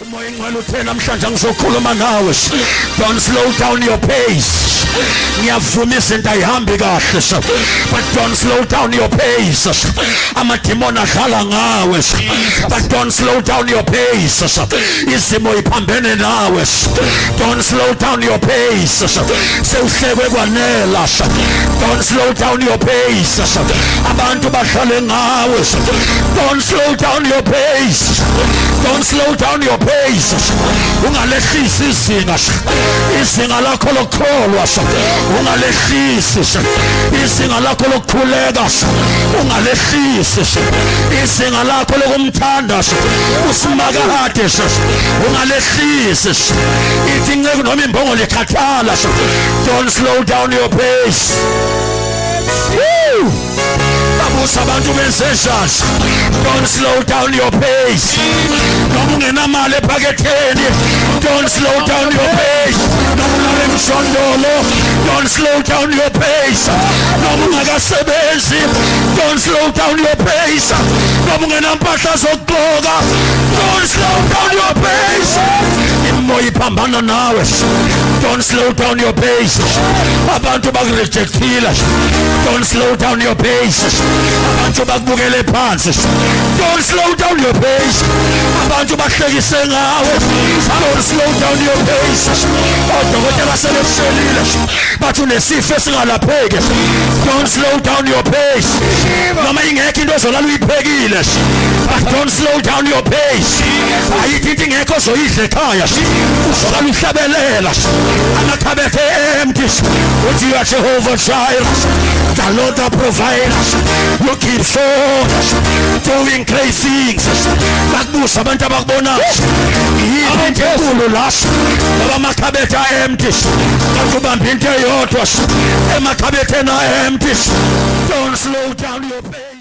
Umoya ingcwele uthe namhlanje ngizokhuluma nawe. Don't slow down your pace. Ngiyavuma izinto ayihambi kahle, but don't slow down your pace. Amadimoni adlala ngawe, but don't slow down your pace. Izimo iphambene nawe. Don't slow down your pace. Sewuhlekwe kwanela. Don't slow down your pace. Abantu bahlale ngawe. Don't slow down your pace. Don't slow down your pace. Ungalehlisi izinga lakho lokholwa. Ungalehlisi izinga lakho lokukhuleka. Ungalehlisi izinga lakho lokumthanda usimakade. Ungalehlisi ithi ngeke noma imbongo lekhathala. Don't slow down your pace. Abantu benze. Don't slow down your pace. Noma ungenamali ephaketheni. Don't slow down your pace. Noma unale mshondolo. Don't slow down your pace. Noma ungakasebenzi. Don't slow down your pace. Noma ungenampahla zokugqoka. Don't slow down your pace. Imoya iphambana nawe. Don't slow down your pace. Abantu bakurejectile. Don't slow down your pace. Abantu bakubukele phansi. Don't slow down your pace. Abantu bahlekise ngawe. Don't slow down your pace. Odokotela sebekuhlelile bathi unesifo esingalapheki. Don't slow down your pace. Noma ingekho into ozolala uyiphekile, but don't slow down your pace. Ayithi into ingekho ozoyidla ekhaya, uzolala uhlabelela. Amakhabethe empty. Uthi you are Jehovah Jireh, the Lord that provides. You keep on doing crazy things. Bakubuza abantu abakubona yini into enkulu la ngoba amakhabethe empty. Akubamba into eyodwa emakhabetheni empty. Don't slow down your pace.